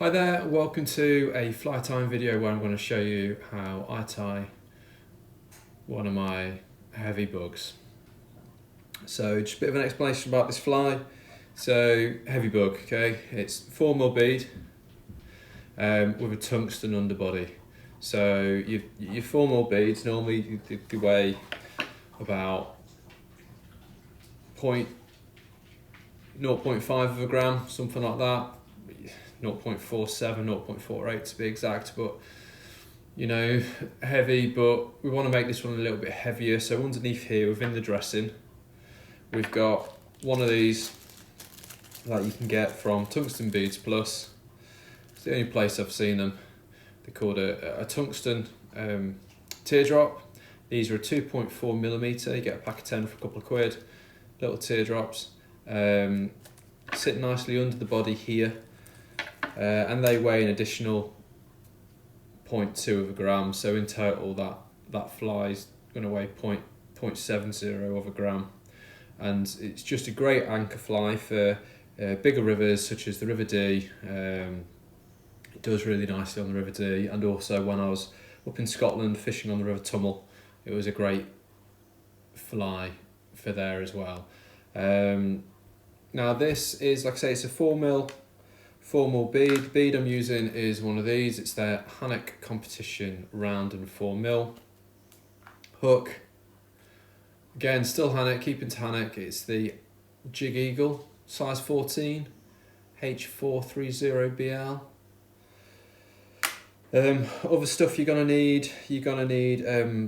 Hi there, welcome to a fly tying video where I'm going to show you how I tie one of my heavy bugs. So just a bit of an explanation about this fly. So heavy bug, okay, it's 4mm bead with a tungsten underbody. So your 4mm beads normally they weigh about 0.5 of a gram, something like that. 0.47, 0.48 to be exact, but you know, heavy, but we want to make this one a little bit heavier. So underneath here, within the dressing, we've got one of these that you can get from Tungsten Beads Plus. It's the only place I've seen them. They're called a tungsten teardrop. These are a 2.4mm, you get a pack of 10 for a couple of quid. Little teardrops, sit nicely under the body here. And they weigh an additional 0.2 of a gram, so in total that fly is going to weigh 0.70 of a gram, and it's just a great anchor fly for bigger rivers such as the River Dee. It does really nicely on the River Dee, and also when I was up in Scotland fishing on the River Tummel, it was a great fly for there as well. Now this is, like I say, it's a 4mm bead. The bead I'm using is one of these. It's their Hanek Competition round and 4mm hook. Again, still Hanek, keeping to Hanek. It's the Jig Eagle, size 14, H430BL. Other stuff you're gonna need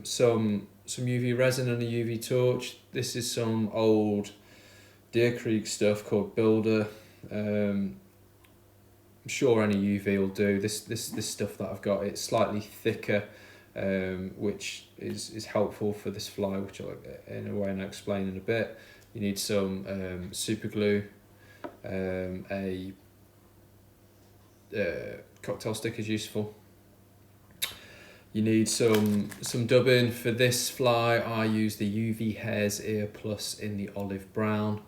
some UV resin and a UV torch. This is some old Deer Creek stuff called Builder. I'm sure any UV will do. This stuff that I've got, it's slightly thicker, which is helpful for this fly, which I'll in a way I'll explain in a bit. You need some super glue, a cocktail stick is useful. You need some dubbing. For this fly I use the UV Hare's Ear Plus in the olive brown.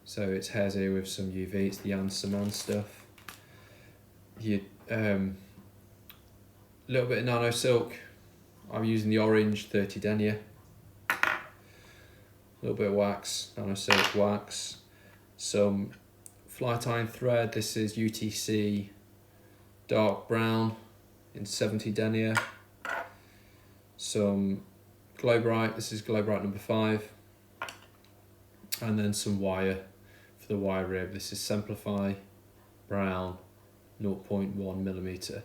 So it's hare's ear with some UV, it's the Ansaman stuff. You little bit of nano silk. I'm using the orange 30 denier. A little bit of wax, nano silk wax. Some fly tying thread. This is UTC dark brown in 70 denier. Some Glow Bright. This is Glow Bright number 5. And then some wire for the wire rib. This is Simplify brown 0.1mm.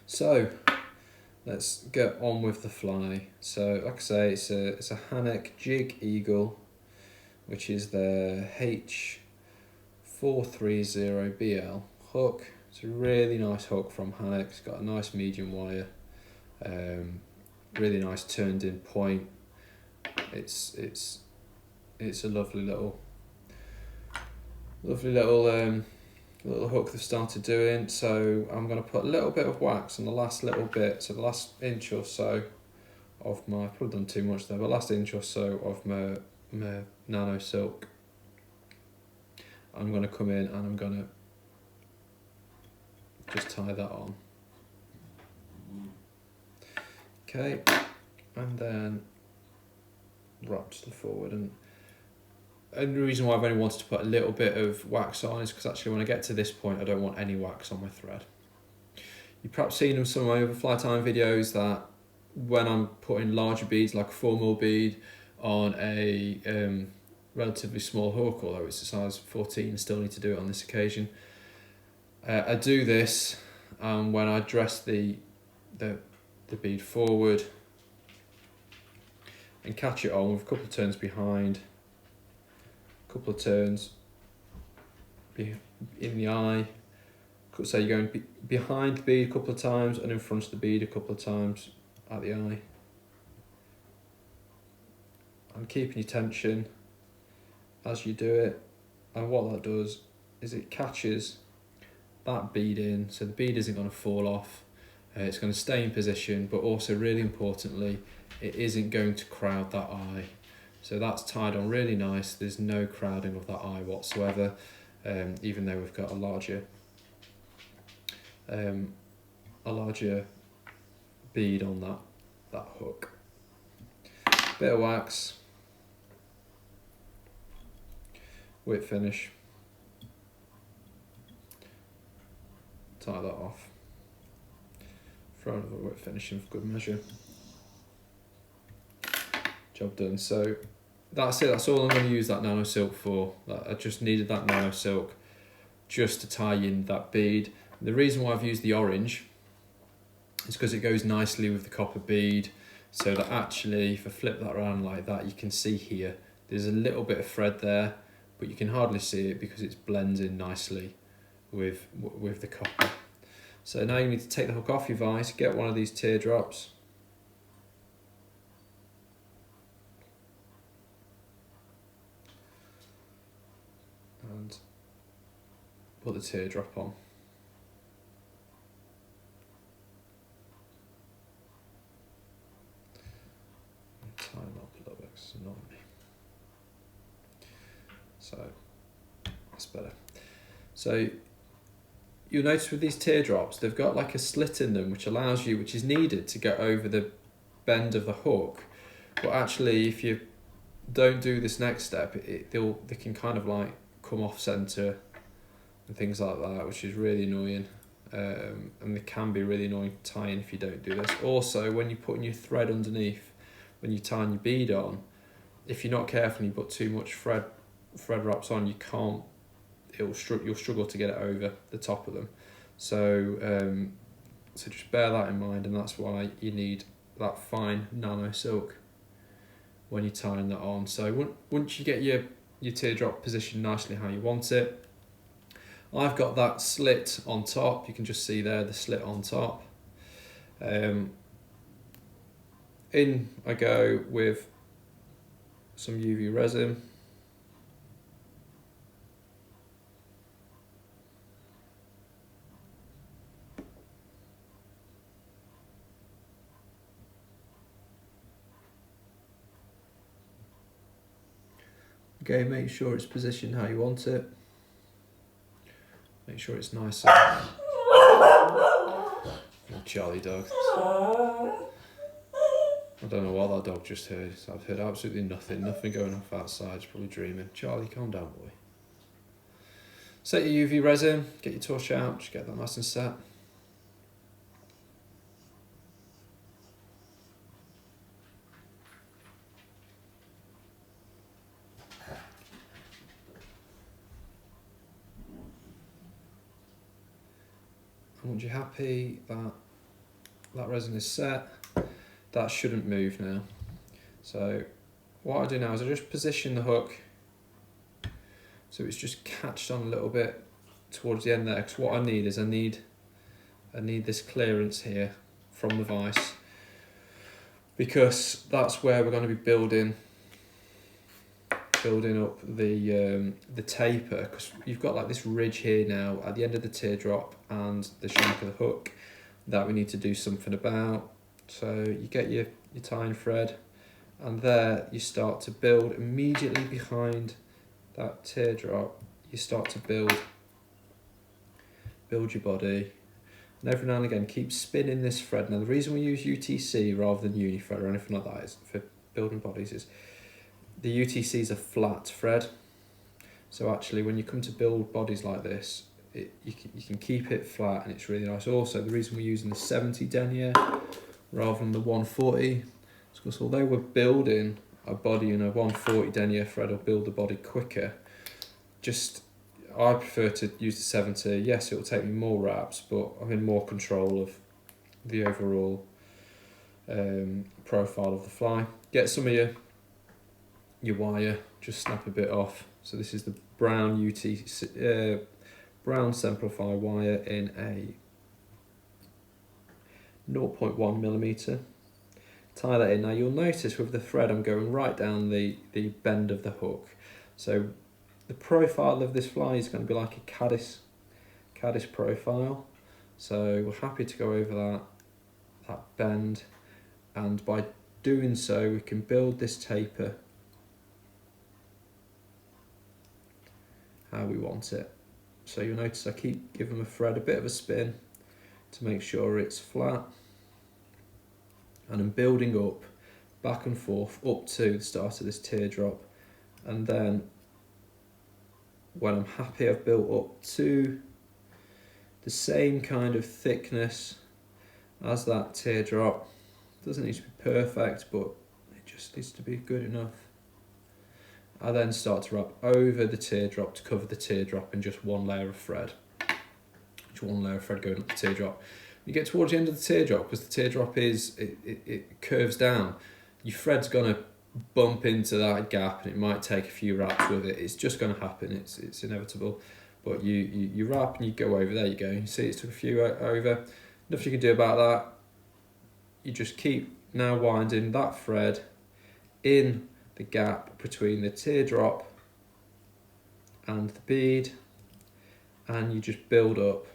So let's get on with the fly. So like I say, it's a Hanek Jig Eagle, which is the H430BL hook. It's a really nice hook from Hanek. It's got a nice medium wire, really nice turned in point. It's a lovely little hook they've started doing. So I'm going to put a little bit of wax on the last little bit, so the last inch or so of my, I've probably done too much there, but last inch or so of my nano silk. I'm going to come in and I'm going to just tie that on. Okay, and then wrap just forward. And the reason why I've only wanted to put a little bit of wax on is because actually when I get to this point I don't want any wax on my thread. You've perhaps seen in some of my other fly tying videos that when I'm putting larger beads like a 4mm bead on a relatively small hook, although it's a size 14, I still need to do it on this occasion. I do this when I dress the bead forward and catch it on with a couple of turns behind, couple of turns in the eye. So you're going behind the bead a couple of times and in front of the bead a couple of times at the eye. And keeping your tension as you do it. And what that does is it catches that bead in, so the bead isn't going to fall off. It's going to stay in position, but also really importantly, it isn't going to crowd that eye. So that's tied on really nice. There's no crowding of that eye whatsoever. even though we've got a larger bead on that hook. Bit of wax, whip finish, tie that off, throw another whip finish in for good measure. Job done. So that's it, that's all I'm going to use that nano silk for. I just needed that nano silk just to tie in that bead. And the reason why I've used the orange is because it goes nicely with the copper bead, so that actually if I flip that around like that, you can see here there's a little bit of thread there, but you can hardly see it because it blends in nicely with the copper. So now you need to take the hook off your vise, get one of these teardrops, and put the teardrop on. Tie them up a little bit because it's annoying me. So that's better. So you'll notice with these teardrops, they've got like a slit in them which is needed to get over the bend of the hook. But actually, if you don't do this next step, they can kind of like come off center and things like that, which is really annoying. And they can be really annoying tying if you don't do this. Also, when you're putting your thread underneath, when you're tying your bead on, if you're not careful and you put too much thread wraps on, you'll struggle to get it over the top of them. So so just bear that in mind, and that's why you need that fine nano silk when you're tying that on. So once you get your teardrop positioned nicely how you want it, I've got that slit on top. You can just see there the slit on top. In I go with some UV resin. Again, make sure it's positioned how you want it. Make sure it's nice and Charlie dog. I don't know what that dog just heard. I've heard absolutely nothing going off outside. It's probably dreaming. Charlie, calm down, boy. Set your UV resin, get your torch out, just get that nice and set. And once you're happy that resin is set, that shouldn't move now. So what I do now is I just position the hook so it's just catched on a little bit towards the end there, because what I need is I need this clearance here from the vise, because that's where we're going to be building up the taper, because you've got like this ridge here now at the end of the teardrop and the shank of the hook that we need to do something about. So you get your tying thread, and there you start to build immediately behind that teardrop. You start to build your body, and every now and again keep spinning this thread. Now the reason we use UTC rather than uni thread or anything like that is for building bodies is the UTC is a flat thread, so actually when you come to build bodies like this, you can keep it flat and it's really nice. Also, the reason we're using the 70 denier rather than the 140 is because although we're building a body in a 140 denier thread will build the body quicker, I prefer to use the 70. Yes, it will take me more wraps, but I'm in more control of the overall profile of the fly. Get some of your wire, just snap a bit off. So this is the brown UTC, brown Simplify wire in a 0.1 millimeter. Tie that in. Now you'll notice with the thread I'm going right down the bend of the hook. So the profile of this fly is going to be like a Caddis profile. So we're happy to go over that bend, and by doing so we can build this taper how how we want it. So you'll notice I keep giving my thread a bit of a spin to make sure it's flat, and I'm building up back and forth up to the start of this teardrop, and then when I'm happy I've built up to the same kind of thickness as that teardrop. Doesn't need to be perfect, but it just needs to be good enough. I then start to wrap over the teardrop to cover the teardrop in just one layer of thread. Just one layer of thread going up the teardrop. You get towards the end of the teardrop, because the teardrop it curves down, your thread's gonna bump into that gap, and it might take a few wraps with it. It's just gonna happen. It's inevitable. But you wrap and you go over. There you go. You see, it took a few over. Nothing you can do about that. You just keep now winding that thread in the gap between the teardrop and the bead, and you just build up.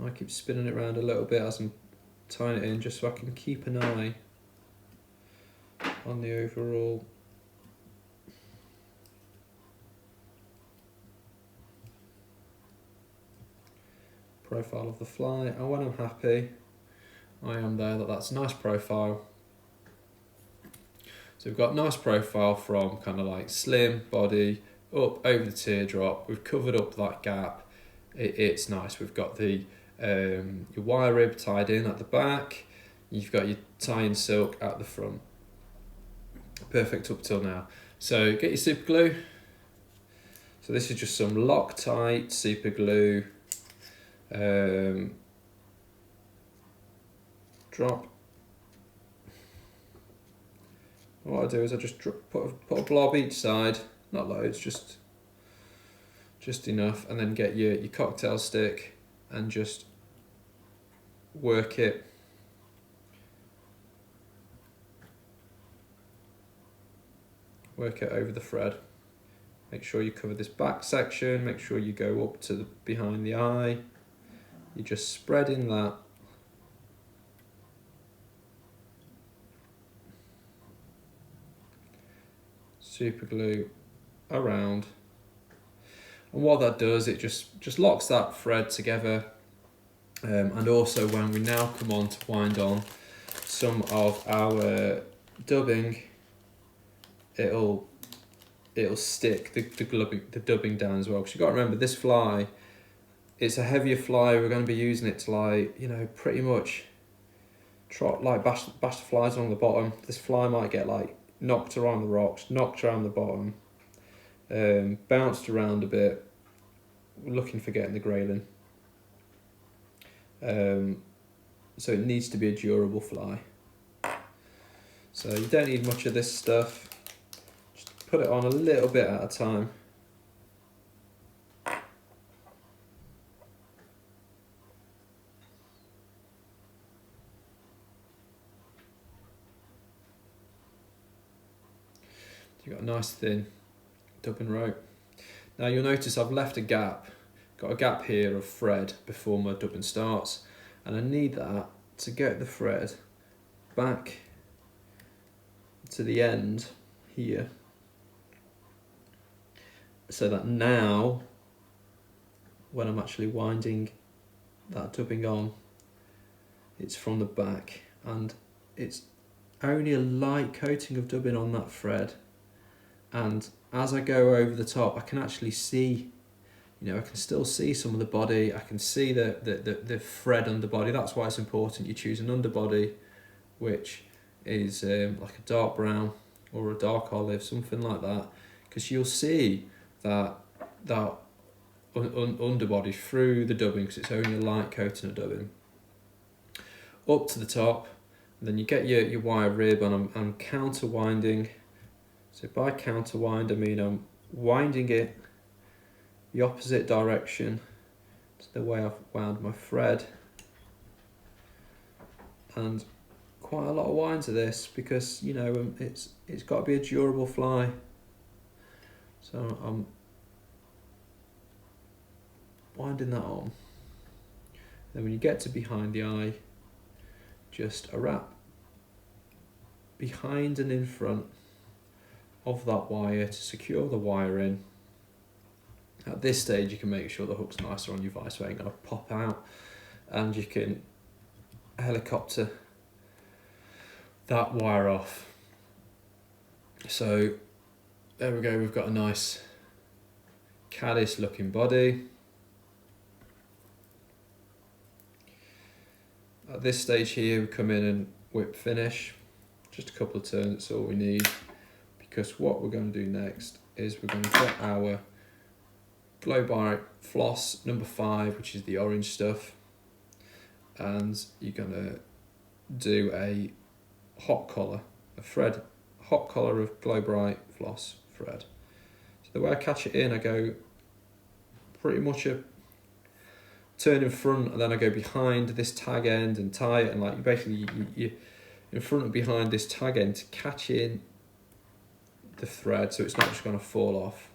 I keep spinning it around a little bit as I'm tying it in, just so I can keep an eye on the overall profile of the fly. And when I'm happy, I am there that's a nice profile. So we've got nice profile from kind of like slim body up over the teardrop. We've covered up that gap. It's nice. We've got the your wire rib tied in at the back. You've got your tie-in silk at the front. Perfect up till now. So get your super glue. So this is just some Loctite super glue. Drop. What I do is I just put a blob each side, not loads, just enough, and then get your cocktail stick and just work it over the thread. Make sure you cover this back section, make sure you go up to behind the eye. You're just spreading that. Super glue around. And what that does, it just locks that thread together. And also when we now come on to wind on some of our dubbing, it'll stick the dubbing down as well. Because you've got to remember, this fly, it's a heavier fly. We're going to be using it to, like, you know, pretty much bash the flies along the bottom. This fly might get like knocked around the rocks, knocked around the bottom, bounced around a bit, looking for getting the grayling. So it needs to be a durable fly. So you don't need much of this stuff. Just put it on a little bit at a time. You've got a nice thin dubbing rope. Now you'll notice I've left a gap, got a gap here of thread before my dubbing starts, and I need that to get the thread back to the end here, so that now when I'm actually winding that dubbing on, it's from the back, and it's only a light coating of dubbing on that thread. And as I go over the top, I can actually see, you know, I can still see some of the body. I can see the thread underbody. That's why it's important you choose an underbody which is like a dark brown or a dark olive, something like that, because you'll see that underbody through the dubbing, because it's only a light coating of dubbing. Up to the top, and then you get your wire rib, and I'm counter winding. So by counter wind, I mean I'm winding it the opposite direction to the way I've wound my thread. And quite a lot of winds of this, because, you know, it's got to be a durable fly. So I'm winding that on. Then when you get to behind the eye, just a wrap behind and in front of that wire to secure the wire in. At this stage you can make sure the hook's nicer on your vise so it ain't going to pop out, and you can helicopter that wire off. So there we go, we've got a nice Caddis looking body. At this stage here we come in and whip finish, just a couple of turns, that's all we need, because what we're going to do next is we're going to get our glow bright floss number 5, which is the orange stuff, and you're going to do a hot collar, hot collar of glow bright floss thread. So the way I catch it in, I go pretty much a turn in front, and then I go behind this tag end and tie it, and like you in front and behind this tag end to catch in the thread so it's not just going to fall off.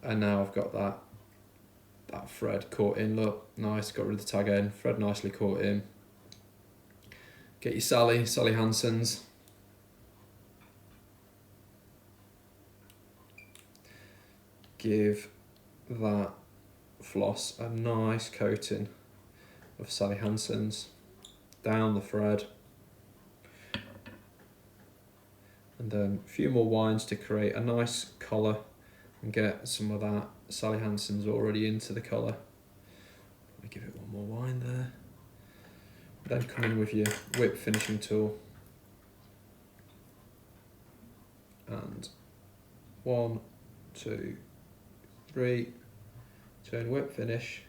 And now I've got that thread caught in, look, nice, got rid of the tag end, thread nicely caught in. Get your Sally Hansen's. Give that floss a nice coating of Sally Hansen's down the thread, and then a few more winds to create a nice collar and get some of that Sally Hansen's already into the collar. Let me give it one more wind there. Then come in with your whip finishing tool and 1, 2, 3, turn whip finish,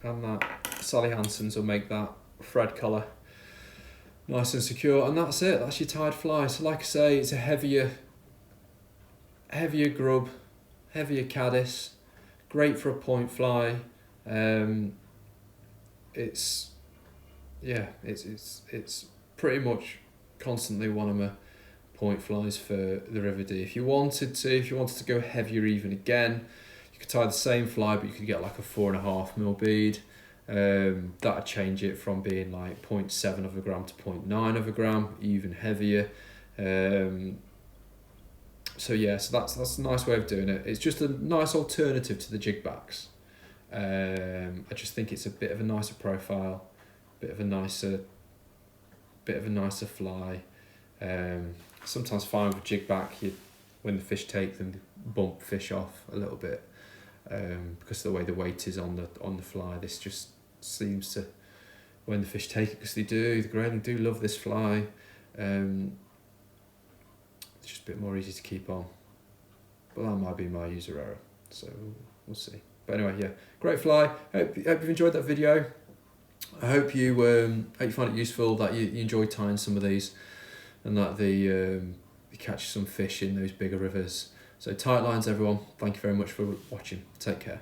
and that Sally Hansen's will make that thread collar nice and secure, and that's it, that's your tied fly. So like I say, it's a heavier grub, heavier Caddis, great for a point fly. It's pretty much constantly one of my point flies for the River Dee. If you wanted to go heavier even again, you could tie the same fly, but you could get like a 4.5mm bead. That'd change it from being like 0.7 of a gram to 0.9 of a gram, even heavier. So yeah, so that's a nice way of doing it. It's just a nice alternative to the jig backs. I just think it's a bit of a nicer profile, bit of a nicer fly. Sometimes find with jig back, when the fish take them, they bump fish off a little bit, because of the way the weight is on the fly. This just seems to, when the fish take it, because the grayling do love this fly, it's just a bit more easy to keep on. But that might be my user error, so we'll see. But anyway, yeah, great fly. Hope you've enjoyed that video. I hope you find it useful, that you enjoy tying some of these, and that you catch some fish in those bigger rivers. So tight lines, everyone. Thank you very much for watching. Take care.